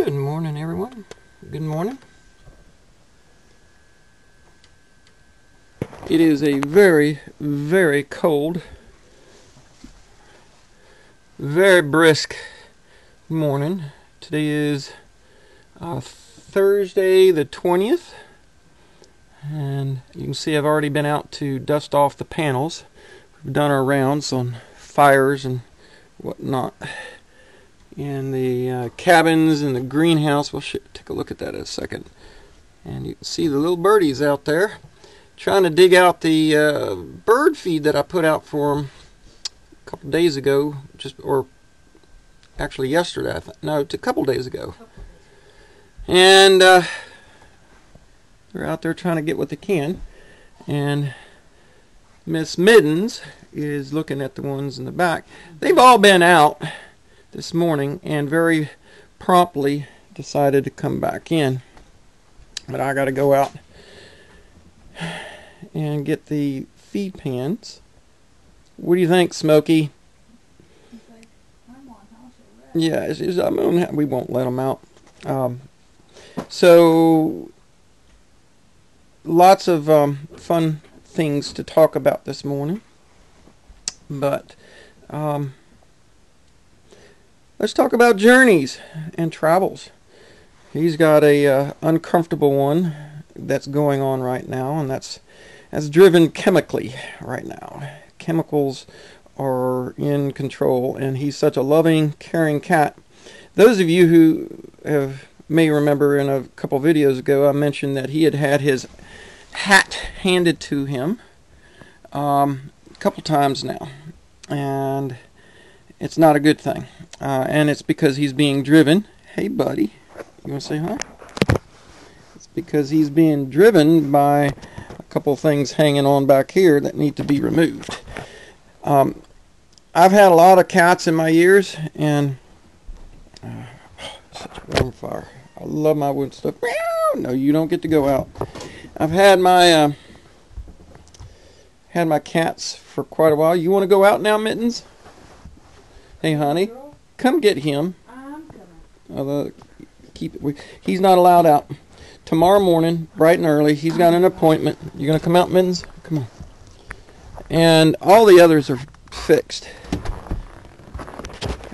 Good morning, everyone. Good morning. It is a very, very cold, very brisk morning. Today is Thursday the 20th, and you can see I've already been out to dust off the panels. We've done our rounds on fires and whatnot in the cabins and the greenhouse. We'll take a look at that in a second. And you can see the little birdies out there trying to dig out the bird feed that I put out for them a couple days ago, or actually yesterday. No, it's a couple days ago. And they're out there trying to get what they can. And Miss Middens is looking at the ones in the back. They've all been out this morning and very promptly decided to come back in. But I got to go out and get the feed pans. What do you think, Smokey? Yeah, we won't let them out. So lots of fun things to talk about this morning. But let's talk about journeys and travels. He's got a uncomfortable one that's going on right now, and that's driven chemically right now. Chemicals are in control, and he's such a loving, caring cat. Those of you who may remember in a couple videos ago, I mentioned that he had his hat handed to him a couple times now, and it's not a good thing. And it's because he's being driven. Hey, buddy. You want to say hi? It's because he's being driven by a couple things hanging on back here that need to be removed. I've had a lot of cats in my years, and such a warm fire. I love my wood stuff. No, you don't get to go out. I've had my cats for quite a while. You want to go out now, Mittens? Hey, honey, come get him. I'm coming. He's not allowed out. Tomorrow morning, bright and early, he's got an appointment. You gonna come out, Mittens? Come on. And all the others are fixed.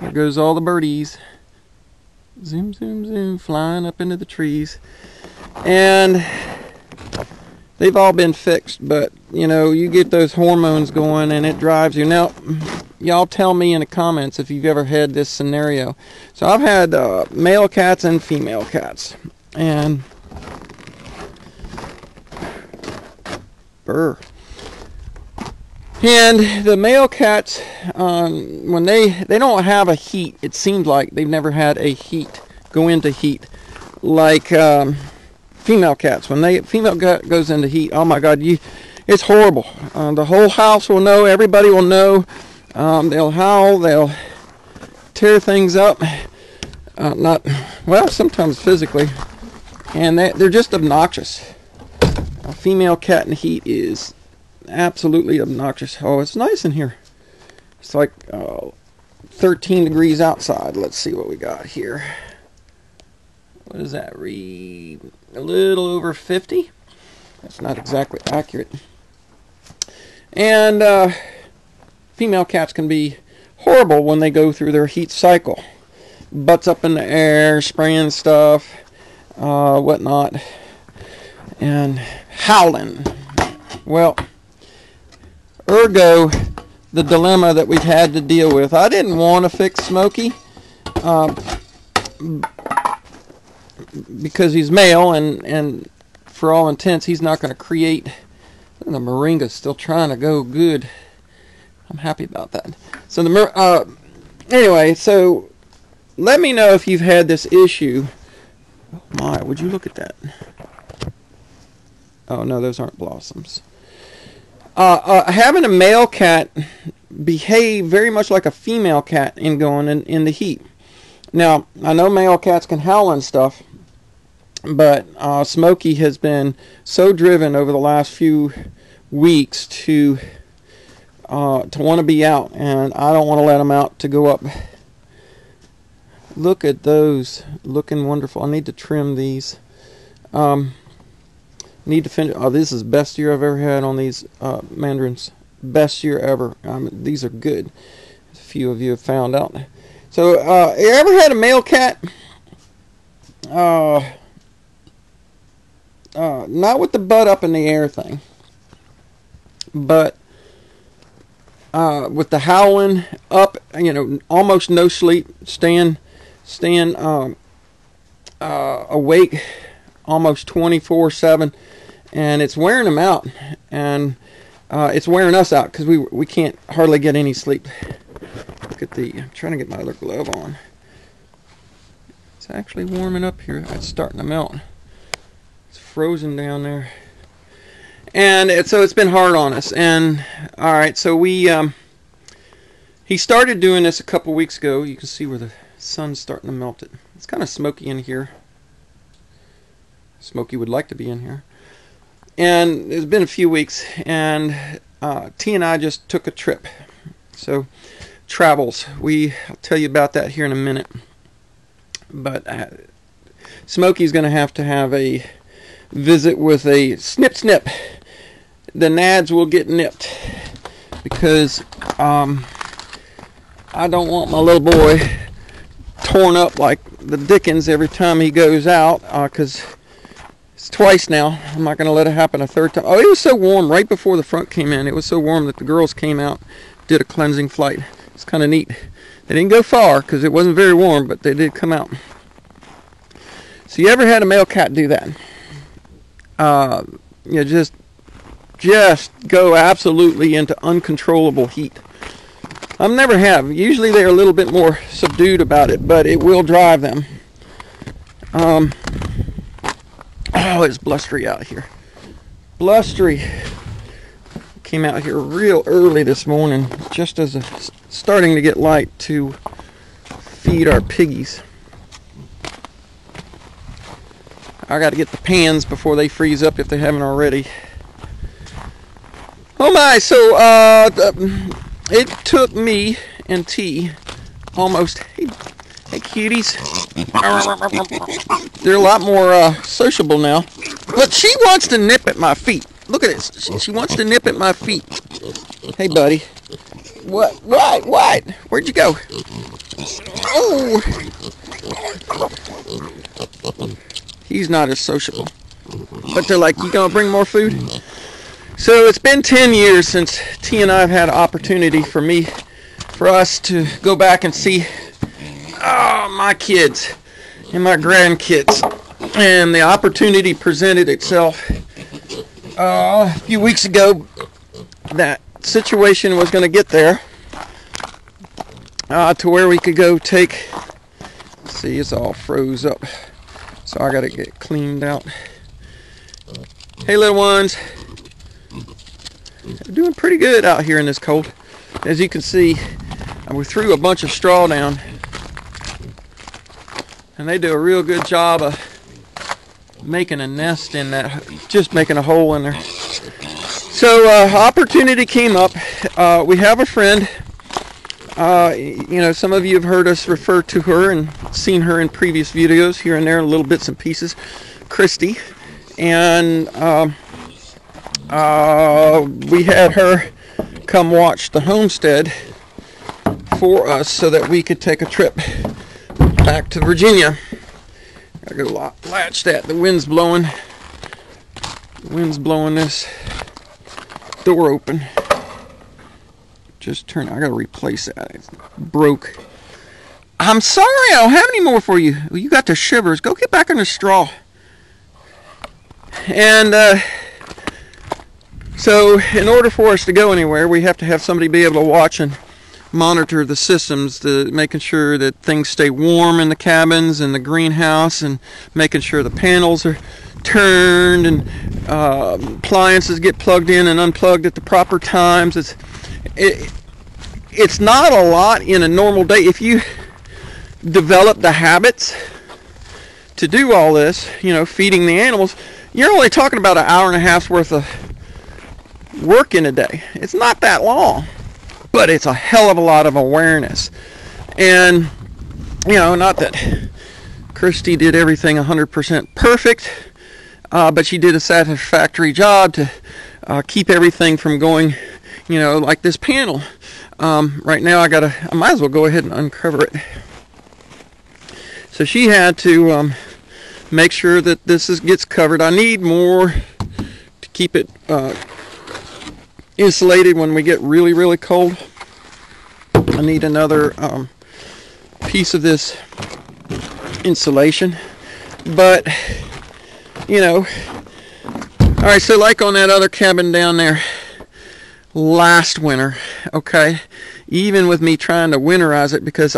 There goes all the birdies. Zoom, zoom, zoom, flying up into the trees. And they've all been fixed, but you know, you get those hormones going and it drives you. Now, y'all tell me in the comments if you've ever had this scenario. So I've had male cats and female cats, and and the male cats, when they don't have a heat, it seems like they've never had a heat, go into heat, like female cats. When female cat goes into heat, oh my God, it's horrible. The whole house will know, everybody will know. They'll howl, they'll tear things up, sometimes physically, and they're just obnoxious. A female cat in heat is absolutely obnoxious. Oh, it's nice in here. It's like 13 degrees outside. Let's see what we got here. What does that read? A little over 50. That's not exactly accurate. And female cats can be horrible when they go through their heat cycle. Butts up in the air, spraying stuff, whatnot, and howling. Well, ergo, the dilemma that we've had to deal with. I didn't want to fix Smokey because he's male, and for all intents, he's not going to create. The moringa's still trying to go good. I'm happy about that. So anyway, so let me know if you've had this issue. Oh my, would you look at that? Oh no, those aren't blossoms. Having a male cat behave very much like a female cat in going in the heat. Now, I know male cats can howl and stuff, but Smokey has been so driven over the last few weeks to want to be out, and I don't want to let him out to go up Look at those, looking wonderful. I need to trim these. Need to finish. Oh, this is the best year I've ever had on these mandarins. Best year ever. These are good. A few of you have found out. So, you ever had a male cat? Not with the butt up in the air thing, but with the howling up, almost no sleep, staying awake almost 24/7, and it's wearing them out, and it's wearing us out because we can't hardly get any sleep. Look at I'm trying to get my other glove on. It's actually warming up here. It's starting to melt. It's frozen down there, and so it's been hard on us. And all right, so he started doing this a couple weeks ago. You can see where the sun's starting to melt it. It's kind of smoky in here. Smokey would like to be in here. And it's been a few weeks, and T and I just took a trip. So, travels. I'll tell you about that here in a minute. But Smokey's going to have a visit with a snip snip. The nads will get nipped, because I don't want my little boy torn up like the dickens every time he goes out, because it's twice now. I'm not going to let it happen a third time. Oh, it was so warm right before the front came in. It was so warm that the girls came out, did a cleansing flight. It's kind of neat. They didn't go far because it wasn't very warm, but they did come out. So you ever had a male cat do that? Just go absolutely into uncontrollable heat. I never have. Usually they're a little bit more subdued about it, but it will drive them. Oh, it's blustery out here. Blustery. Came out here real early this morning, just as it's starting to get light, to feed our piggies. I got to get the pans before they freeze up if they haven't already. Oh my, so it took me and T almost, hey cuties, they're a lot more sociable now, but she wants to nip at my feet. Look at this, she wants to nip at my feet. Hey buddy, what, where'd you go? Oh, he's not as sociable, but they're like, you gonna bring more food? So it's been 10 years since T and I have had an opportunity for us to go back and see my kids and my grandkids. And the opportunity presented itself a few weeks ago. That situation was going to get there to where we could go take, see, it's all froze up, so I got to get cleaned out. Hey little ones, they're doing pretty good out here in this cold. As you can see, we threw a bunch of straw down, and they do a real good job of making a nest in that, just making a hole in there. So opportunity came up. We have a friend, some of you have heard us refer to her and seen her in previous videos here and there, little bits and pieces, Christy. And we had her come watch the homestead for us so that we could take a trip back to Virginia. I gotta latch that. The wind's blowing. The wind's blowing this door open. Just turn. I gotta replace that. It broke. I'm sorry, I don't have any more for you. You got the shivers. Go get back in the straw. And so in order for us to go anywhere, we have to have somebody be able to watch and monitor the systems, making sure that things stay warm in the cabins and the greenhouse, and making sure the panels are turned and appliances get plugged in and unplugged at the proper times. It's not a lot in a normal day. If you develop the habits to do all this, feeding the animals, you're only talking about an hour and a half's worth of work in a day. It's not that long, but it's a hell of a lot of awareness. And you know, not that Christy did everything 100% perfect, but she did a satisfactory job to keep everything from going, you know, like this panel. Right now I might as well go ahead and uncover it. So she had to make sure that this gets covered. I need more to keep it insulated when we get really, really cold. I need another piece of this insulation. But, you know, alright, so like on that other cabin down there last winter, okay, even with me trying to winterize it, because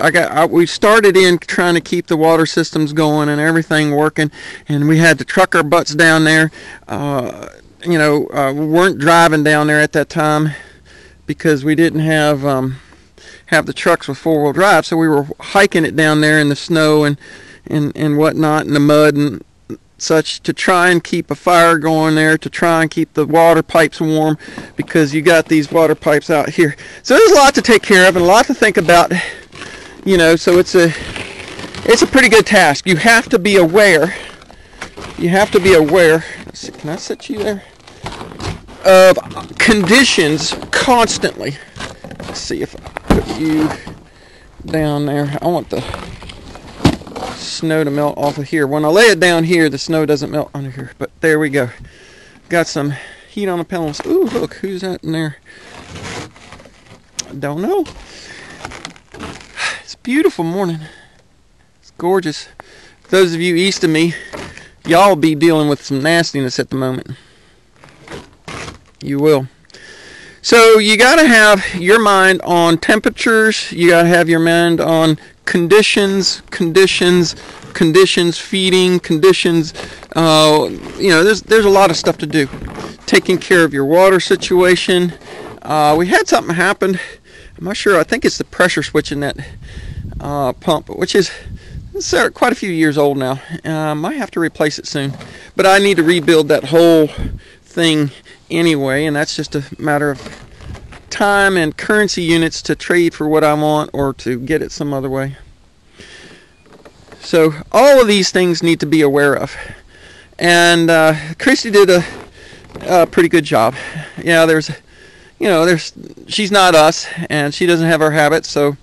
we started in trying to keep the water systems going and everything working, and we had to truck our butts down there. You know, we weren't driving down there at that time because we didn't have the trucks with four-wheel drive, so we were hiking it down there in the snow and whatnot, in the mud and such, to try and keep a fire going there, to try and keep the water pipes warm, because you got these water pipes out here. So there's a lot to take care of and a lot to think about, you know, so it's a pretty good task. You have to be aware. You have to be aware. Let's see, can I sit you there? Of conditions constantly. Let's see if I put you down there. I want the snow to melt off of here. When I lay it down here, the snow doesn't melt under here. But there we go. Got some heat on the panels. Ooh, look, who's that in there? I don't know. It's a beautiful morning. It's gorgeous. Those of you east of me, y'all be dealing with some nastiness at the moment. You will. So you got to have your mind on temperatures. You got to have your mind on conditions, feeding, conditions. You know, there's a lot of stuff to do. Taking care of your water situation. We had something happen. I'm not sure. I think it's the pressure switch in that pump, which is quite a few years old now. Might have to replace it soon. But I need to rebuild that whole thing anyway, and that's just a matter of time and currency units to trade for what I want or to get it some other way. So all of these things need to be aware of, and Christy did a pretty good job. Yeah, she's not us, and she doesn't have our habits, so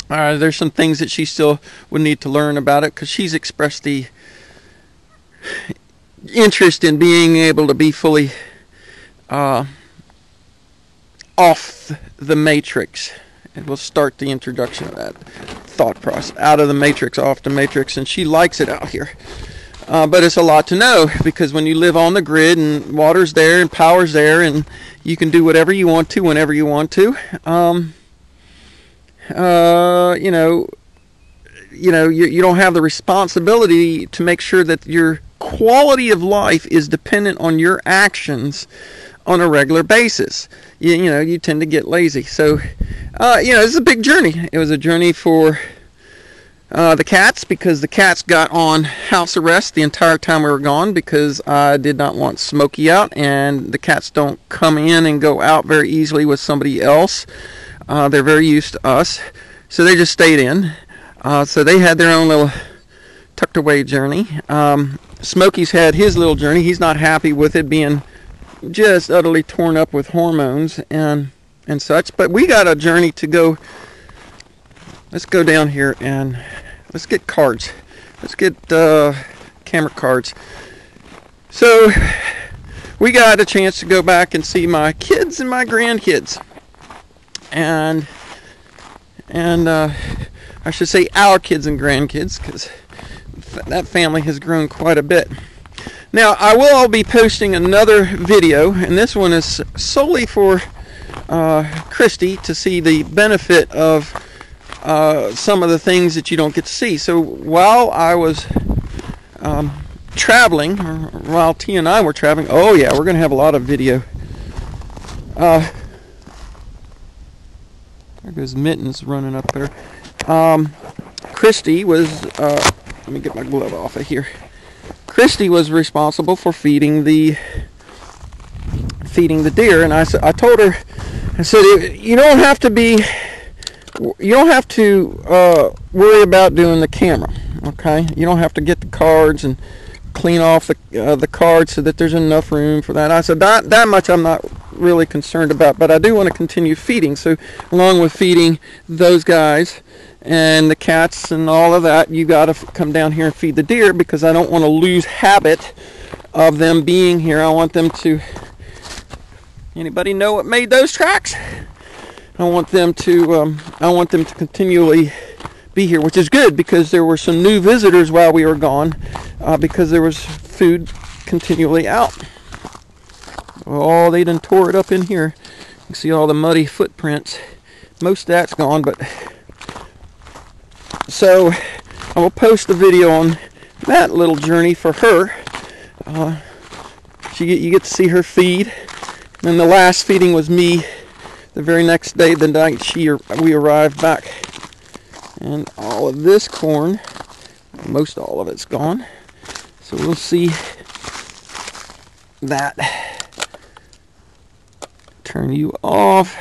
there's some things that she still would need to learn about it, because she's expressed the interest in being able to be fully off the matrix. And we'll start the introduction of that thought process. Out of the matrix, off the matrix, and she likes it out here. But it's a lot to know, because when you live on the grid and water's there and power's there and you can do whatever you want to whenever you want to, you don't have the responsibility to make sure that your quality of life is dependent on your actions on a regular basis. You tend to get lazy. So, it's a big journey. It was a journey for the cats, because the cats got on house arrest the entire time we were gone, because I did not want Smokey out, and the cats don't come in and go out very easily with somebody else. They're very used to us, so they just stayed in. So they had their own little tucked away journey. Smokey's had his little journey. He's not happy with it being just utterly torn up with hormones and such. But we got a journey to go. Let's go down here and let's get cards. Let's get camera cards. So we got a chance to go back and see my kids and my grandkids. And I should say our kids and grandkids, because that family has grown quite a bit. Now, I will be posting another video, and this one is solely for Christy to see the benefit of some of the things that you don't get to see. So while I was traveling, or while T and I were traveling, oh yeah, we're going to have a lot of video. There goes Mittens running up there. Christy was, let me get my glove off of here. Christy was responsible for feeding the deer, and I told her, I said, you don't have to be you don't have to worry about doing the camera. Okay, you don't have to get the cards and clean off the cards so that there's enough room for that. I said that much I'm not really concerned about, but I do want to continue feeding. So along with feeding those guys and the cats and all of that, you got to come down here and feed the deer, because I don't want to lose habit of them being here. I want them to. Anybody know what made those tracks? I want them to continually be here, which is good, because there were some new visitors while we were gone, because there was food continually out. Oh, they done tore it up in here. You can see all the muddy footprints. Most of that's gone, but so I will post a video on that little journey for her. You get to see her feed. And the last feeding was me the very next day, the night we arrived back. And all of this corn, most all of it's gone. So we'll see that. Turn you off.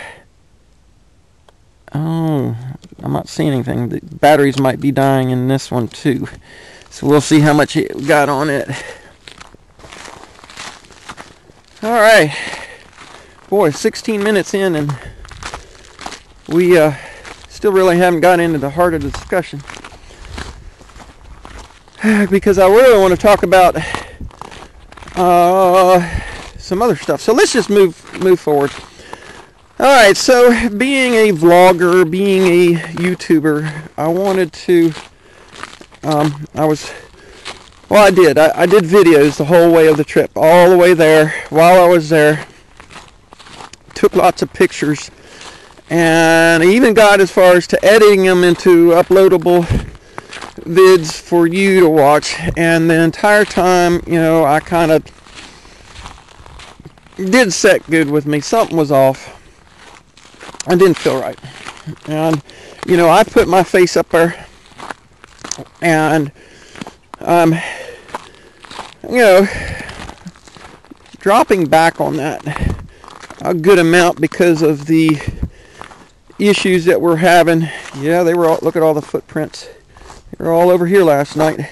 Oh, I'm not seeing anything. The batteries might be dying in this one too. So we'll see how much it got on it. Alright. Boy, 16 minutes in, and we still really haven't got into the heart of the discussion. Because I really want to talk about some other stuff. So let's just move forward. Alright, so being a vlogger, being a YouTuber, I wanted to, I did videos the whole way of the trip, all the way there. While I was there, took lots of pictures, and I even got as far as to editing them into uploadable vids for you to watch. And the entire time, I kind of did set good with me. Something was off. I didn't feel right. And, I put my face up there, and, dropping back on that a good amount because of the issues that we're having. Yeah, they were all, look at all the footprints. They were all over here last night,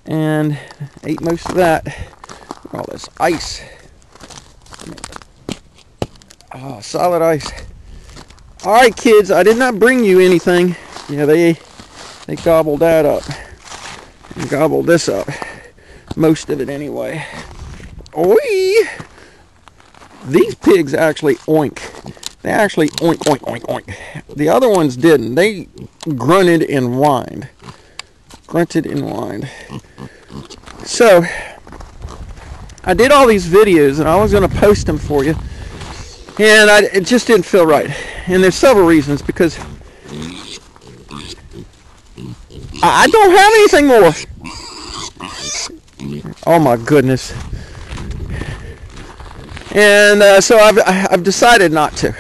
and ate most of that. All this ice. Oh, solid ice. Alright, kids, I did not bring you anything. Yeah, they gobbled that up. And gobbled this up. Most of it anyway. Oi! These pigs actually oink. They actually oink, oink, oink, oink. The other ones didn't. They grunted and whined. Grunted and whined. So, I did all these videos, and I was going to post them for you. And it just didn't feel right. And there's several reasons, because I don't have anything more. Oh my goodness. And so I've decided not to.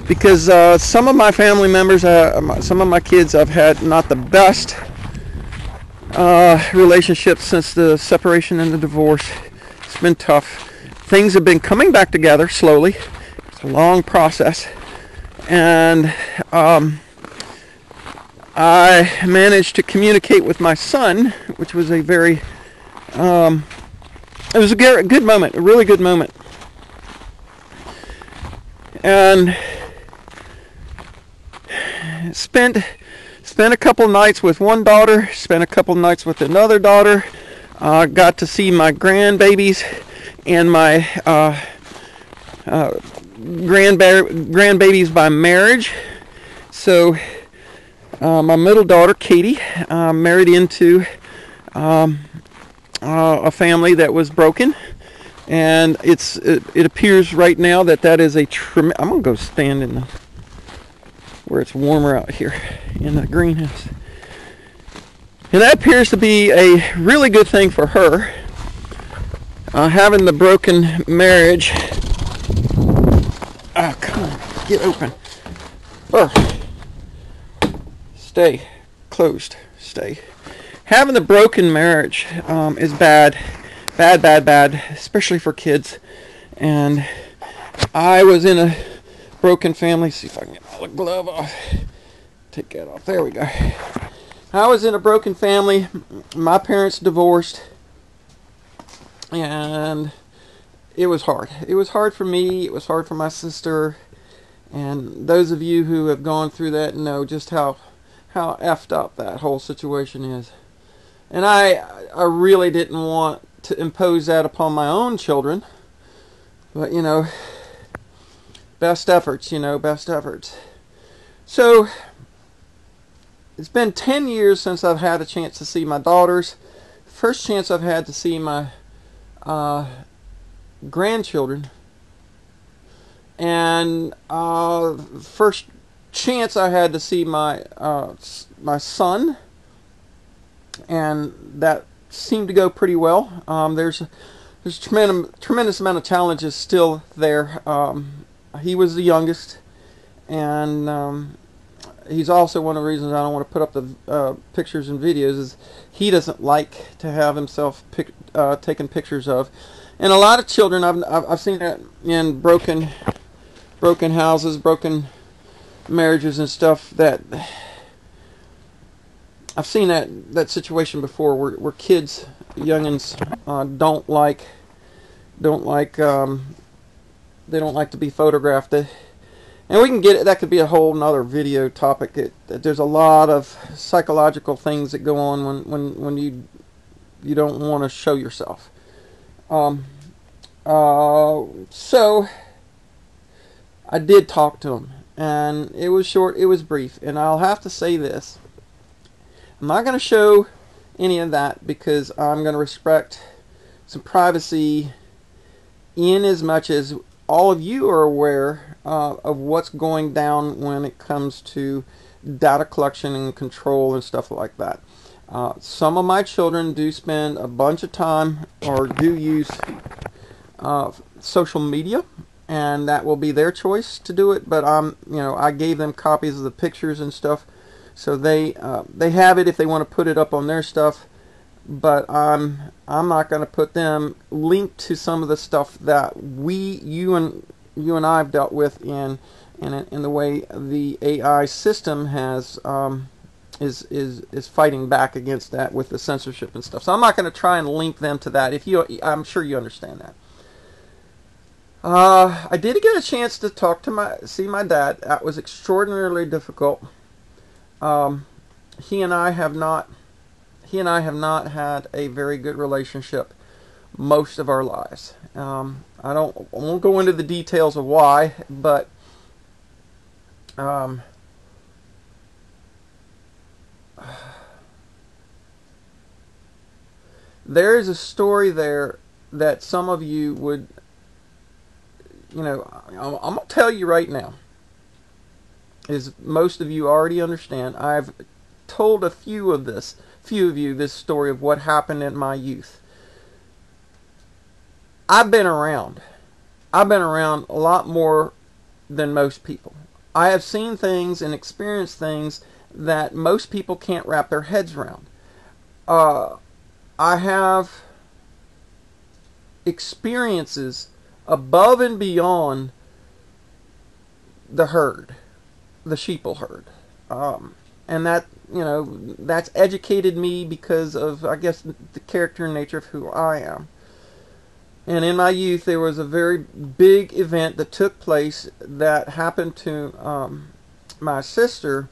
Because some of my family members, some of my kids, I've had not the best relationships since the separation and the divorce. It's been tough. Things have been coming back together slowly. It's a long process. And I managed to communicate with my son, which was a very, it was a good moment, a really good moment. And spent a couple nights with one daughter, spent a couple nights with another daughter, got to see my grandbabies and my grandbabies by marriage. So my middle daughter, Katie, married into a family that was broken, and it appears right now that is a I'm gonna go stand in where it's warmer out here in the greenhouse, and that appears to be a really good thing for her. Having the broken marriage. Come on, get open. Stay closed. Stay. Having the broken marriage is bad, especially for kids. And I was in a broken family. See if I can get my glove off. Take that off. There we go. I was in a broken family. My parents divorced, and it was hard. It was hard for me. It was hard for my sister. And those of you who have gone through that know just how effed up that whole situation is. And I really didn't want to impose that upon my own children. But, you know, best efforts, best efforts. So, it's been 10 years since I've had a chance to see my daughters. First chance I've had to see my grandchildren. And first chance I had to see my son. And that seemed to go pretty well. There's a tremendous amount of challenges still there. He was the youngest, and he's also one of the reasons I don't want to put up the pictures and videos. Is he doesn't like to have himself taken pictures of, and a lot of children I've seen that in broken houses, broken marriages and stuff. That I've seen that situation before, where kids, youngins, don't like to be photographed. And we can get it. That could be a whole nother video topic. There's a lot of psychological things that go on when you don't want to show yourself. So I did talk to him, and it was short. It was brief, and I'll have to say this. I'm not going to show any of that because I'm going to respect some privacy, in as much as all of you are aware of what's going down when it comes to data collection and control and stuff like that. Some of my children do spend a bunch of time or do use social media, and that will be their choice to do it. But I gave them copies of the pictures and stuff, so they have it if they want to put it up on their stuff. But I'm not going to put them linked to some of the stuff that you and I have dealt with in the way the AI system has is fighting back against that with the censorship and stuff. So I'm not going to try and link them to that. I'm sure you understand that. I did get a chance to see my dad. That was extraordinarily difficult. He and I have not had a very good relationship most of our lives. I won't go into the details of why, but there is a story there that some of you would, I'm going to tell you right now, as most of you already understand. I've told a few of you this story of what happened in my youth. I've been around a lot more than most people. I have seen things and experienced things that most people can't wrap their heads around. I have experiences above and beyond the herd, the sheeple herd. And that, that's educated me because of, I guess, the character and nature of who I am. And in my youth, there was a very big event that took place that happened to my sister,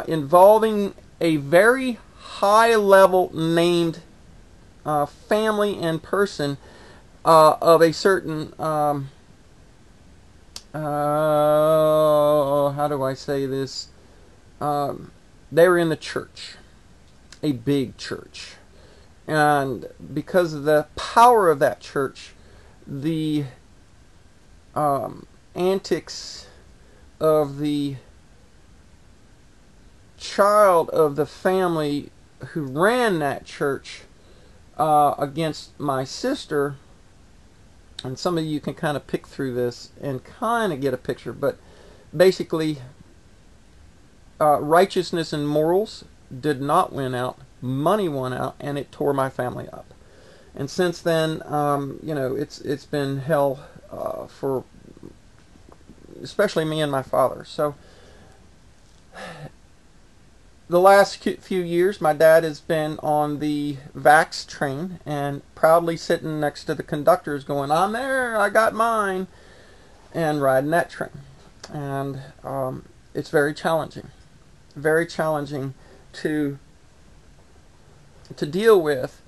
involving a very high-level named family and person of a certain, how do I say this? They were in the church, a big church. And because of the power of that church, the antics of the child of the family who ran that church against my sister, and some of you can kind of pick through this and kind of get a picture, but basically righteousness and morals did not win out. Money won out, and it tore my family up. And since then, it's been hell for especially me and my father. So the last few years, my dad has been on the Vax train and proudly sitting next to the conductors going, "I'm there, I got mine," and riding that train. And it's very challenging to deal with.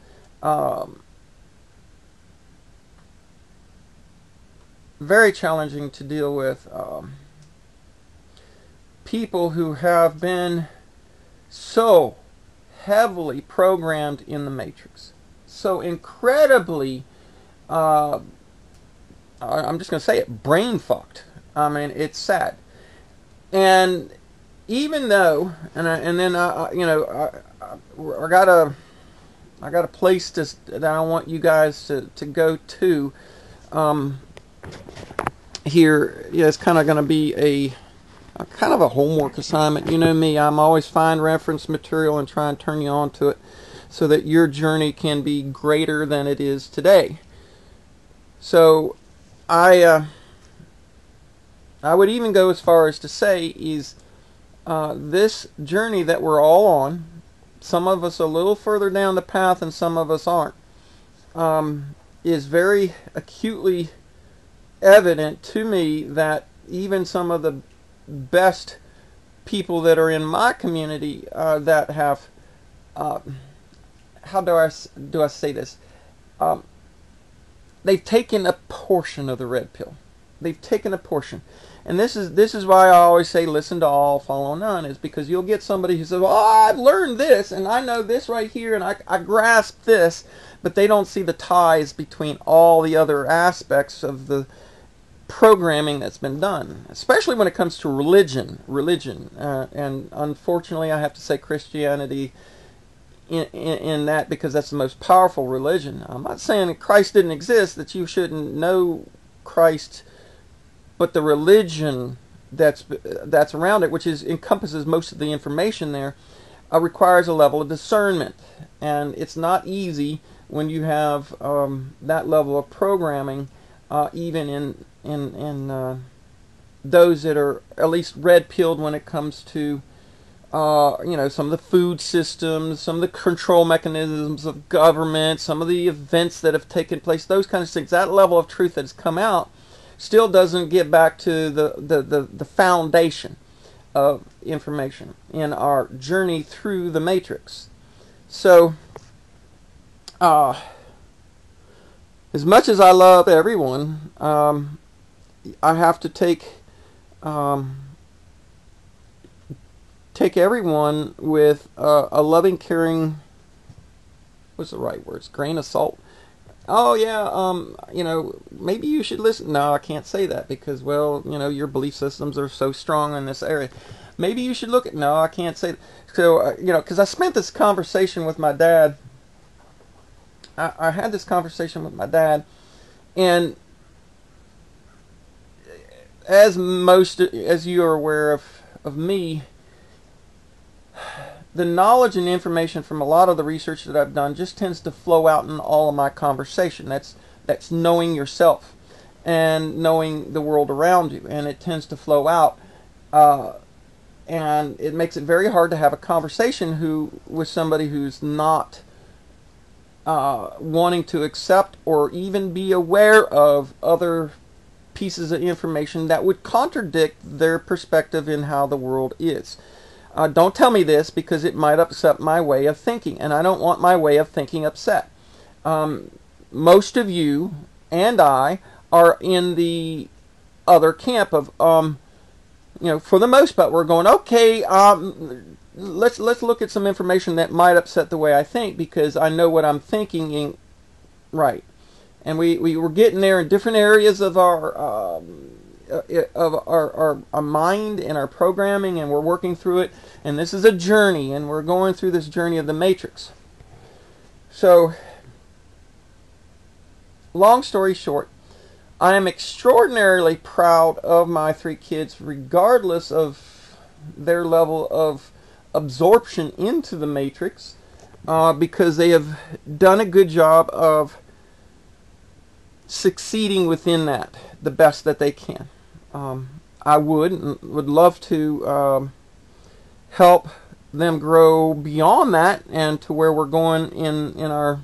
Very challenging to deal with people who have been so heavily programmed in the matrix, so incredibly, I'm just going to say it, brain fucked. I mean, it's sad. And even though, I got a place that I want you guys to go to. Here, yeah, it's kind of going to be a kind of a homework assignment. You know me, I'm always find reference material and try and turn you on to it so that your journey can be greater than it is today. So I would even go as far as to say is this journey that we're all on, some of us a little further down the path and some of us aren't, is very acutely evident to me that even some of the best people that are in my community that have, how do I say this? They've taken a portion of the red pill. They've taken a portion. And this is why I always say listen to all, follow none, is because you'll get somebody who says, "Oh, I've learned this, and I know this right here, and I grasp this," but they don't see the ties between all the other aspects of the programming that's been done, especially when it comes to religion, and unfortunately I have to say Christianity in that, because that's the most powerful religion. I'm not saying that Christ didn't exist, that you shouldn't know Christ, but the religion that's around it, which encompasses most of the information there, requires a level of discernment, and it's not easy when you have that level of programming, even in those that are at least red-pilled when it comes to some of the food systems, some of the control mechanisms of government, some of the events that have taken place, those kinds of things. That level of truth that has come out still doesn't get back to the foundation of information in our journey through the matrix. So as much as I love everyone, I have to take everyone with a loving, caring, what's the right words? Grain of salt. Oh yeah, maybe you should listen. No, I can't say that because, well, your belief systems are so strong in this area. Maybe you should look at. No, I can't say that. So because I spent this conversation with my dad. I had this conversation with my dad, and as you are aware of me, the knowledge and information from a lot of the research that I've done just tends to flow out in all of my conversation. That's knowing yourself and knowing the world around you, and it tends to flow out, and it makes it very hard to have a conversation with somebody who's not wanting to accept or even be aware of other pieces of information that would contradict their perspective in how the world is. Don't tell me this because it might upset my way of thinking, and I don't want my way of thinking upset. Most of you and I are in the other camp of, for the most part, we're going, okay, let's look at some information that might upset the way I think because I know what I'm thinking right. And we were getting there in different areas of our mind and our programming, and we're working through it. And this is a journey, and we're going through this journey of the matrix. So, long story short, I am extraordinarily proud of my 3 kids, regardless of their level of absorption into the matrix, because they have done a good job of succeeding within that the best that they can. I would love to help them grow beyond that and to where we're going in our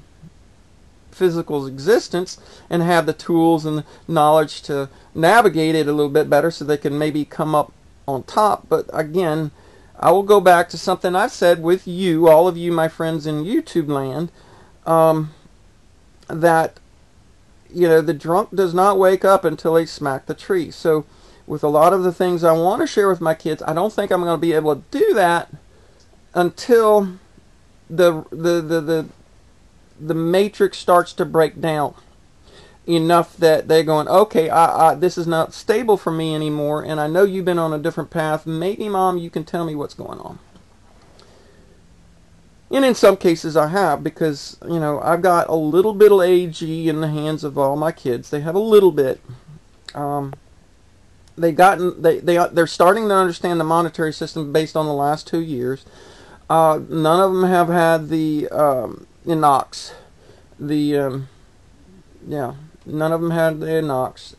physical existence, and have the tools and the knowledge to navigate it a little bit better so they can maybe come up on top. But again, I will go back to something I said with you, all of you, my friends in YouTube land, that, you know, the drunk does not wake up until they smack the tree. So with a lot of the things I want to share with my kids, I don't think I'm going to be able to do that until the matrix starts to break down enough that they're going, okay, this is not stable for me anymore, and I know you've been on a different path. Maybe, Mom, you can tell me what's going on. And in some cases I have, because, you know, I've got a little bit of AG in the hands of all my kids. They have a little bit. They're starting to understand the monetary system based on the last 2 years. None of them have had the Inox. None of them had the Inox.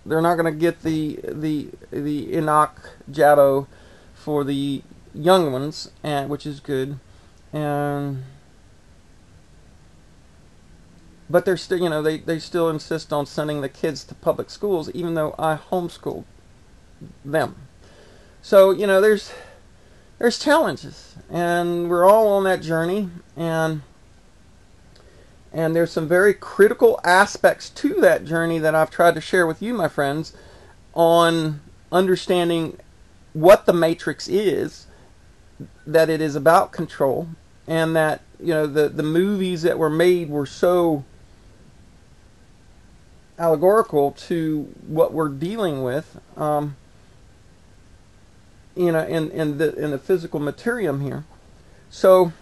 They're not going to get the Enoch Jabbo for the young ones, which is good. But they're still, you know, they still insist on sending the kids to public schools, even though I homeschooled them. So, you know, there's challenges, and we're all on that journey, and there's some very critical aspects to that journey that I've tried to share with you, my friends, on understanding what the matrix is, that it is about control, and that, you know, the movies that were made were so allegorical to what we're dealing with, you know, in the physical materium here. So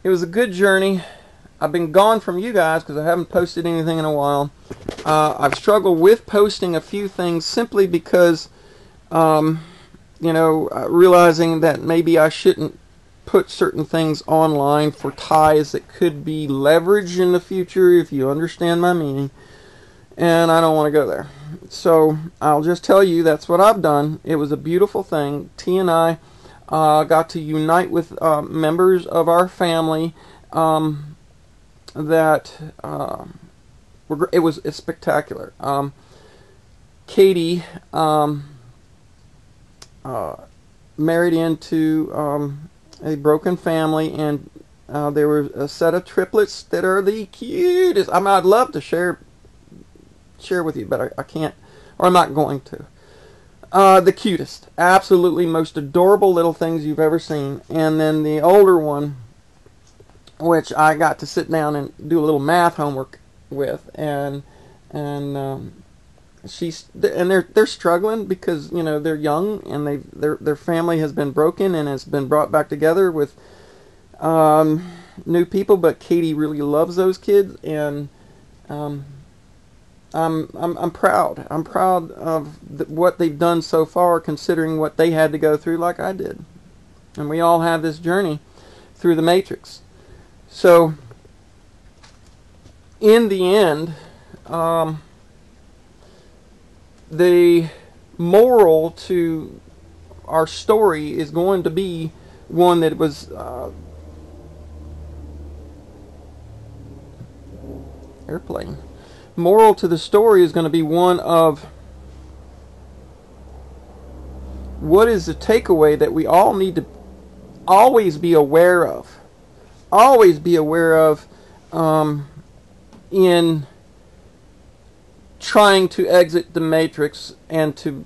it was a good journey. I've been gone from you guys because I haven't posted anything in a while. I've struggled with posting a few things simply because, you know, realizing that maybe I shouldn't put certain things online for ties that could be leveraged in the future, if you understand my meaning. And I don't want to go there. So I'll just tell you that's what I've done. It was a beautiful thing. T and I got to unite with members of our family it's spectacular. Katie married into a broken family, and there were a set of triplets that are the cutest. I mean, I'd love to share with you, but I can't, or I'm not going to. The cutest, absolutely most adorable little things you've ever seen. And then the older one, which I got to sit down and do a little math homework with, and they're struggling because, you know, they're young, and their family has been broken and has been brought back together with new people. But Katie really loves those kids, and I'm proud. I'm proud of what they've done so far, considering what they had to go through, like I did. And we all have this journey through the matrix. So, in the end, the moral to our story is going to be one that was airplane. Moral to the story is going to be one of what is the takeaway that we all need to always be aware of. Always be aware of in trying to exit the matrix, and to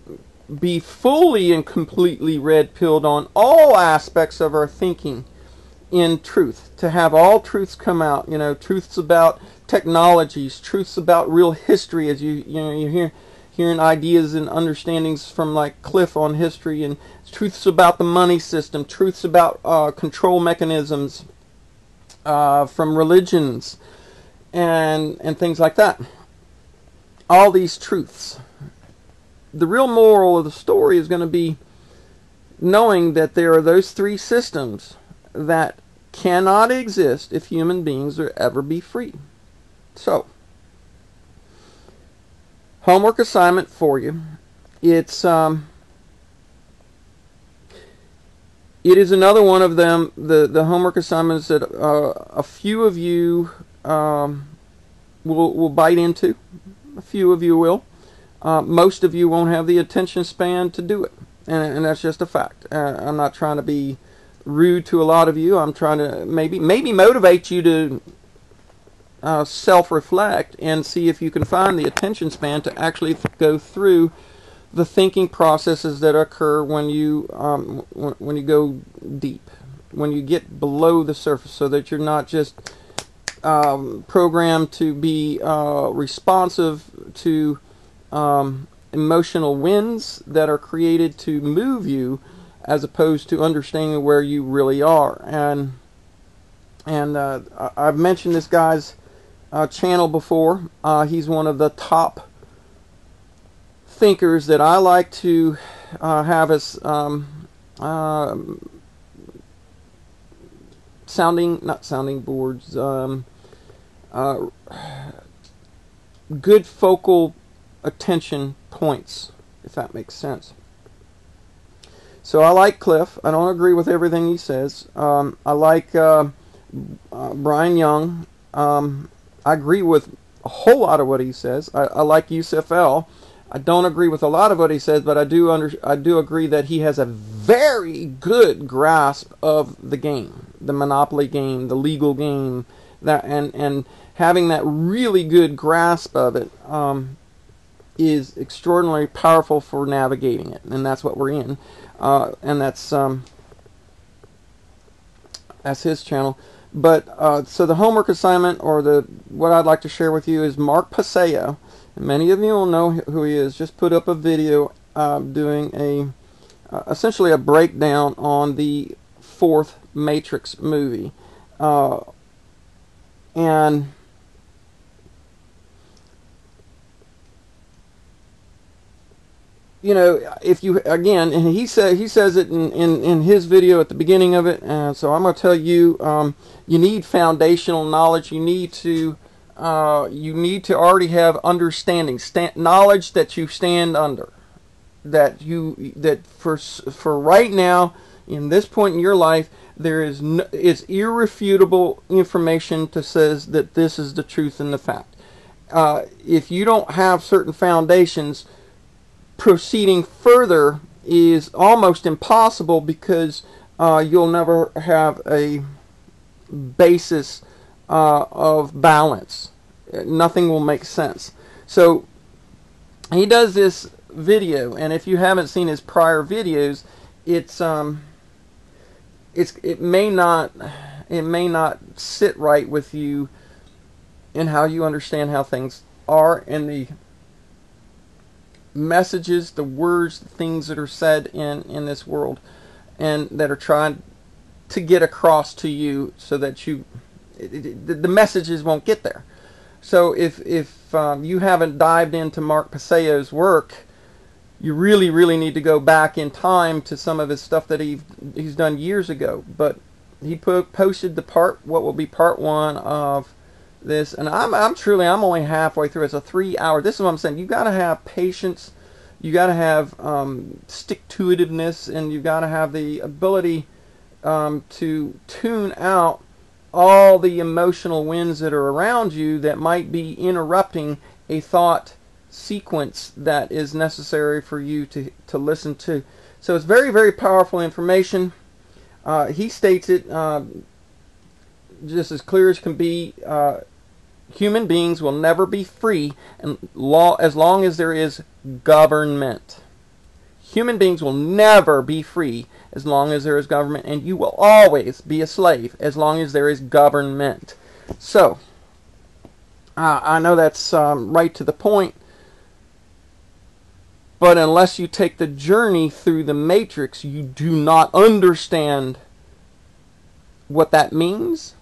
be fully and completely red-pilled on all aspects of our thinking in truth. To have all truths come out. You know, truths about technologies, truths about real history, as you're hearing ideas and understandings from like Cliff on history, and truths about the money system, truths about control mechanisms from religions, and things like that. All these truths. The real moral of the story is going to be knowing that there are those three systems that cannot exist if human beings will ever be free. So, homework assignment for you. It is another one of them, the homework assignments that a few of you will bite into. A few of you will. Most of you won't have the attention span to do it, and that's just a fact. I'm not trying to be rude to a lot of you. I'm trying to maybe motivate you to self-reflect and see if you can find the attention span to actually go through the thinking processes that occur when you go deep, when you get below the surface, so that you're not just programmed to be responsive to emotional winds that are created to move you, as opposed to understanding where you really are. And I've mentioned this guy's channel before. He's one of the top thinkers that I like to have as not sounding boards, good focal attention points, if that makes sense. So I like Cliff. I don't agree with everything he says. I like Brian Young. I agree with a whole lot of what he says. I like Yusuf L. I don't agree with a lot of what he says, but I do agree that he has a very good grasp of the game, the Monopoly game, the legal game, that and having that really good grasp of it is extraordinarily powerful for navigating it, and that's what we're in, and that's his channel. But so the homework assignment, or what I'd like to share with you, is Mark Paseo. Many of you will know who he is. Just put up a video doing essentially a breakdown on the fourth Matrix movie, and you know, if you, again, and he says it in his video at the beginning of it, and so I'm going to tell you, you need foundational knowledge. You need to already have understanding, knowledge that you stand under, that for right now, in this point in your life, there is it's irrefutable information that says that this is the truth and the fact. If you don't have certain foundations, proceeding further is almost impossible, because you'll never have a basis of balance. Nothing will make sense. So he does this video, and if you haven't seen his prior videos, it may not sit right with you in how you understand how things are, and the messages, the words, the things that are said in this world, and that are trying to get across to you, so that the messages won't get there. So if you haven't dived into Mark Paseo's work, you really need to go back in time to some of his stuff that he's done years ago. But he posted what will be part 1 of this, and I'm only halfway through. It's a 3-hour. This is what I'm saying. You got to have patience. You got to have stick-to-itiveness, and you got to have the ability to tune out all the emotional winds that are around you that might be interrupting a thought sequence that is necessary for you to listen to. So it's very, very powerful information. He states it just as clear as can be. Human beings will never be free as long as there is government. Human beings will never be free as long as there is government, and you will always be a slave as long as there is government. So, I know that's right to the point, but unless you take the journey through the Matrix, you do not understand what that means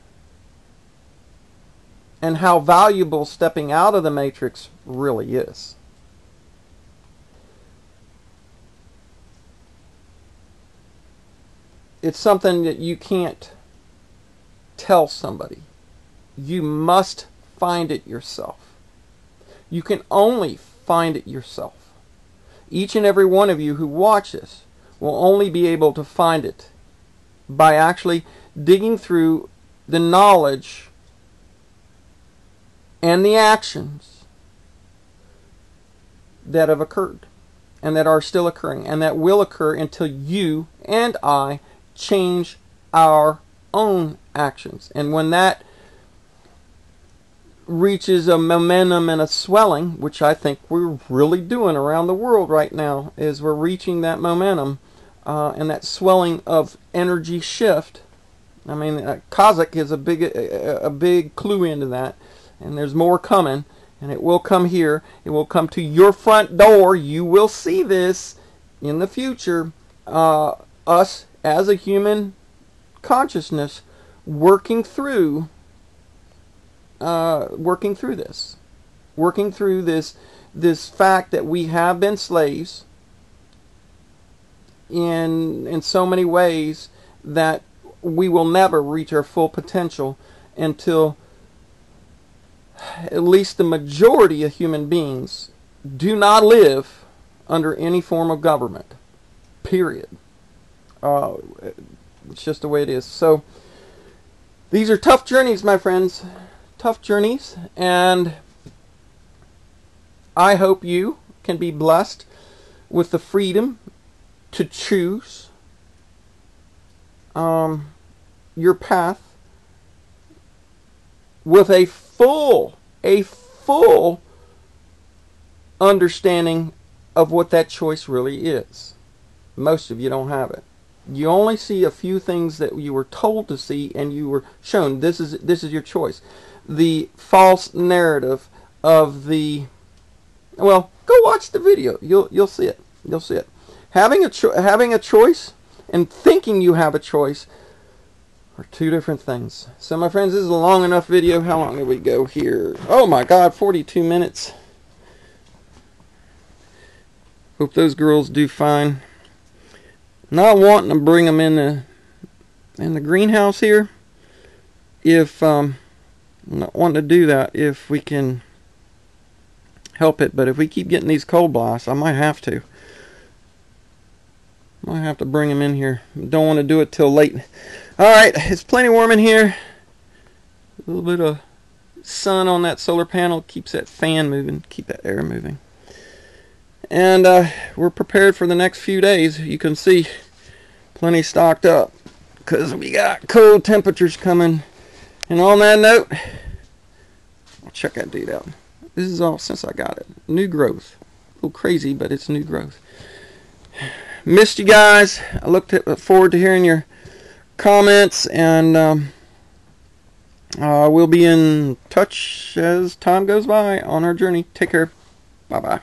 and how valuable stepping out of the Matrix really is. It's something that you can't tell somebody. You must find it yourself. You can only find it yourself. Each and every one of you who watches will only be able to find it by actually digging through the knowledge and the actions that have occurred and that are still occurring and that will occur until you and I change our own actions. And when that reaches a momentum and a swelling, which I think we're really doing around the world right now, is we're reaching that momentum and that swelling of energy shift. I mean, Kazakh is a big clue into that, and there's more coming, and it will come here. It will come to your front door. You will see this in the future. Us as a human consciousness working through this fact that we have been slaves in so many ways that we will never reach our full potential until at least the majority of human beings do not live under any form of government. Period. It's just the way it is. So these are tough journeys, my friends. Tough journeys, and I hope you can be blessed with the freedom to choose your path with a full understanding of what that choice really is. Most of you don't have it. You only see a few things that you were told to see, and you were shown this is your choice. The false narrative of the, well, go watch the video. You'll see it. You'll see it. Having a choice and thinking you have a choice are two different things. So my friends, this is a long enough video. How long did we go here? Oh my God, 42 minutes. Hope those girls do fine. Not wanting to bring them in the greenhouse here. If I'm not wanting to do that if we can help it, but if we keep getting these cold blasts, I might have to. Might have to bring them in here. Don't want to do it till late. Alright, it's plenty warm in here. A little bit of sun on that solar panel keeps that fan moving, keep that air moving. And we're prepared for the next few days. You can see plenty stocked up because we got cold temperatures coming. And on that note, I'll check that dude out. This is all since I got it. New growth. A little crazy, but it's new growth. Missed you guys. I look forward to hearing your comments, and we'll be in touch as time goes by on our journey. Take care. Bye-bye.